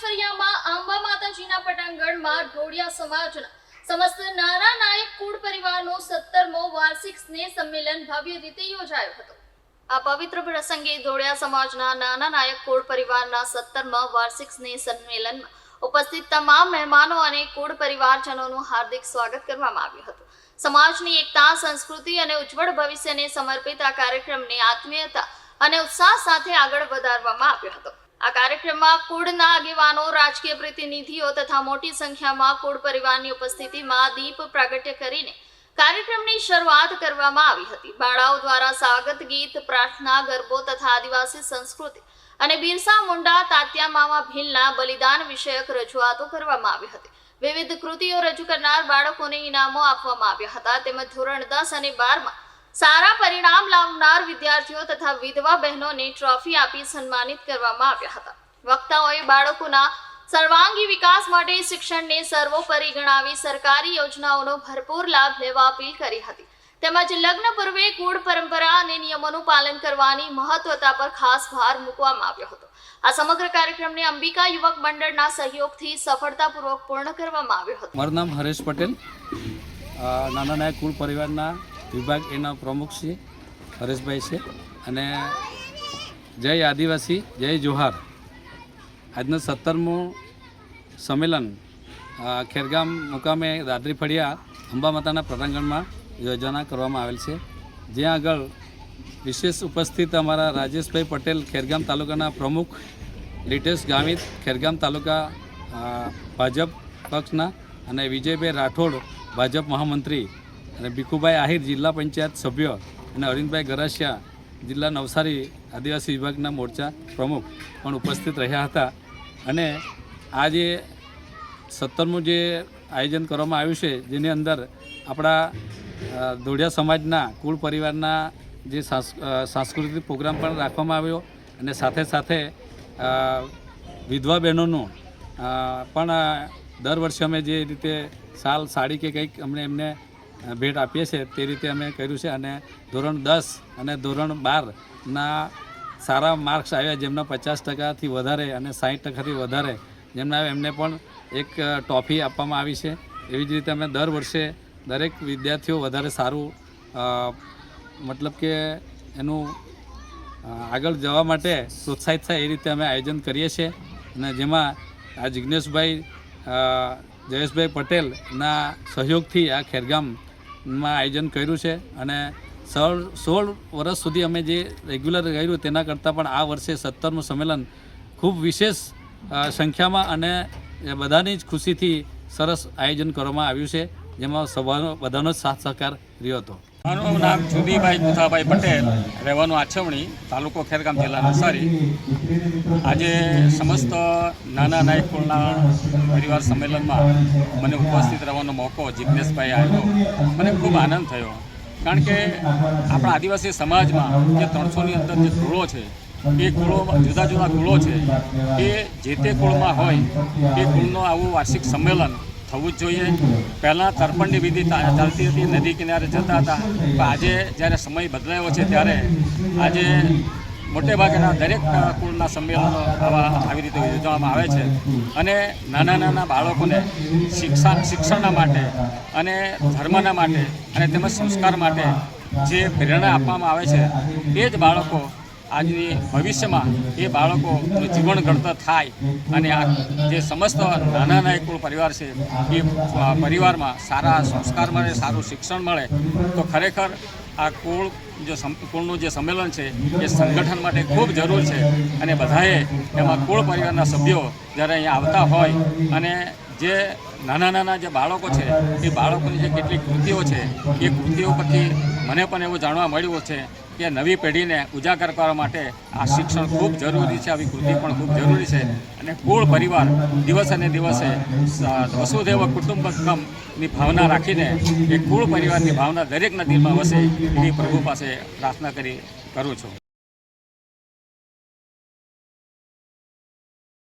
ફળિયામાં આંબા માતાજીના પટાંગણમાં ઢોળિયા સમાજના સમસ્ત નાના નાયક કુળ પરિવારનો 17મો વાર્ષિક સ્નેહ સંમેલન ભવ્ય રીતે યોજાયો હતો। આ પવિત્ર પ્રસંગે ઢોળિયા સમાજના નાના નાયક કુળ પરિવારના 17મા વાર્ષિક સ્નેહ સંમેલનમાં ઉપસ્થિત તમામ મહેમાનો અને કુળ પરિવારજનોનું હાર્દિક સ્વાગત કરવામાં આવ્યું હતું। સમાજની એકતા, સંસ્કૃતિ અને ઉજ્જવળ ભવિષ્યને સમર્પિત આ કાર્યક્રમને આત્મીયતા અને ઉત્સાહ સાથે આગળ વધારવામાં આવ્યો હતો। આ કાર્યક્રમમાં કુળના આગેવાનો, રાજકીય પ્રતિનિધિઓ તથા મોટી સંખ્યામાં કુળ પરિવારની ઉપસ્થિતિમાં દીપ પ્રાગટ્ય કરીને કાર્યક્રમની શરૂઆત કરવામાં આવી હતી। બાળાઓ દ્વારા સ્વાગત ગીત, પ્રાર્થના, ગરબો તથા આદિવાસી સંસ્કૃતિ અને બિરસા મુંડા, તાત્યા મામા ભીલના બલિદાન વિષયક રજૂઆતો કરવામાં આવી હતી। વિવિધ કૃતિઓ રજૂ કરનાર બાળકોને ઇનામો આપવામાં આવ્યા હતા તેમજ ધોરણ 10 અને 12માં સારા પરિણામ લાવનાર વિદ્યાર્થીઓ તથા વિધવા બહેનોને ટ્રોફી આપી સન્માનિત કરવામાં આવ્યા હતા। વક્તાઓએ બાળકોના સર્વાંગી વિકાસ માટે શિક્ષણને સર્વોપરી ગણાવી સરકારી યોજનાઓનો ભરપૂર લાભ લેવા અપીલ કરી હતી તેમજ લગ્ન પૂર્વે કુળ પરંપરા અને નિયમોનું પાલન કરવાની મહત્વતા પર ખાસ ભાર મૂકવામાં આવ્યો હતો। આ સમગ્ર કાર્યક્રમને અંબિકા યુવક મંડળના સહયોગથી સફળતાપૂર્વક પૂર્ણ કરવામાં આવ્યો હતો। મારું નામ હરેશ પટેલ, નાના નાયક કુળ પરિવારના વિભાગ એના પ્રમુખ છે હરેશભાઈ છે અને જય આદિવાસી જય જોહાર। આજનું 17મું સંમેલન ખેરગામ મુકામે દાદરી ફળિયા અંબા માતાના પટાંગણમાં યોજના કરવામાં આવેલ છે, જ્યાં આગળ વિશેષ ઉપસ્થિત અમારા રાજેશભાઈ પટેલ ખેરગામ તાલુકાના પ્રમુખ, લીટેશ ગામિત ખેરગામ તાલુકા ભાજપ પક્ષના અને વિજયભાઈ રાઠોડ ભાજપ મહામંત્રી અને ભીખુભાઈ આહિર જિલ્લા પંચાયત સભ્ય અને અરવિંદભાઈ ગરાસિયા જિલ્લા નવસારી આદિવાસી વિભાગના મોરચા પ્રમુખ પણ ઉપસ્થિત રહ્યા હતા। અને આ જે 17મું જે આયોજન કરવામાં આવ્યું છે, જેની અંદર આપણા ઢોળિયા સમાજના કુળ પરિવારના જે સાંસ્કૃતિક પ્રોગ્રામ પણ રાખવામાં આવ્યો અને સાથે સાથે વિધવા બહેનોનું પણ દર વર્ષે અમે જે રીતે સાડી કે કંઈક અમને એમને ભેટ આપીએ છીએ તે રીતે અમે કર્યું છે। અને ધોરણ 10 અને ધોરણ 12ના સારા માર્ક્સ આવ્યા, જેમના 50%થી વધારે અને 60%થી વધારે જેમના આવ્યા એમને પણ એક ટ્રોફી આપવામાં આવી છે। એવી જ રીતે અમે દર વર્ષે દરેક વિદ્યાર્થીઓ વધારે સારું મતલબ કે એનું આગળ જવા માટે પ્રોત્સાહિત થાય એ રીતે અમે આયોજન કરીએ છીએ। અને જેમાં આ જિજ્ઞેશભાઈ, જયેશભાઈ પટેલના સહયોગથી આ ખેરગામમાં આયોજન કર્યું છે અને 16 વર્ષ સુધી અમે જે રેગ્યુલર કર્યું તેના કરતાં પણ આ વર્ષે 17મું સંમેલન ખૂબ વિશેષ સંખ્યામાં અને બધાની જ ખુશીથી સરસ આયોજન કરવામાં આવ્યું છે, જેમાં સભાનો બધાનો જ સાથ સહકાર રહ્યો હતો। મારું નામ જુદીભાઈ ગુથાભાઈ પટેલ, રહેવાનું આછવણી, તાલુકો ખેરગામ, જિલ્લા નવસારી। આજે સમસ્ત નાના નાયક કુળના પરિવાર સંમેલનમાં મને ઉપસ્થિત રહેવાનો મોકો જિજ્ઞેશભાઈ આવ્યો, મને ખૂબ આનંદ થયો। કારણ કે આપણા આદિવાસી સમાજમાં જે 300ની અંદર જે કુળો છે એ કુળો જુદા જુદા કુળો છે, એ જે તે કુળમાં હોય એ કુળનું આવું વાર્ષિક સંમેલન થવું જ જોઈએ। પહેલાં તર્પણની વિધિ ચાલતી હતી, નદી કિનારે જતા હતા, પણ આજે જ્યારે સમય બદલાયો છે ત્યારે આજે મોટે ભાગેના દરેક કુળના સંમેલનો આવી રીતે યોજવામાં આવે છે અને નાના નાના બાળકોને શિક્ષણના માટે અને ધર્મના માટે અને તેમજ સંસ્કાર માટે જે પ્રેરણા આપવામાં આવે છે એ જ બાળકો આજની ભવિષ્યમાં એ બાળકોનું જીવન ઘડતર થાય અને આ જે સમસ્ત નાના નાયક કુળ પરિવાર છે એ પરિવારમાં સારા સંસ્કાર મળે, સારું શિક્ષણ મળે તો ખરેખર આ કુળનું જે સંમેલન છે એ સંગઠન માટે ખૂબ જરૂર છે। અને બધાએ એમાં કુળ પરિવારના સભ્યો જ્યારે અહીંયા આવતા હોય અને જે નાના નાના જે બાળકો છે એ બાળકોની જે કેટલીક કૃતિઓ છે એ કૃતિઓ પરથી મને પણ એવું જાણવા મળ્યું છે કે નવી પેઢીને ઉજાગર કરવા માટે આ શિક્ષણ ખૂબ જરૂરી છે, આવી કૃતિ પણ ખૂબ જરૂરી છે। અને કુળ પરિવાર દિવસે ને દિવસે વસુધૈવ કુટુંબકમની ભાવના રાખીને એ કુળ પરિવારની ભાવના દરેકના દિલમાં વસે એવી પ્રભુ પાસે પ્રાર્થના કરું છું।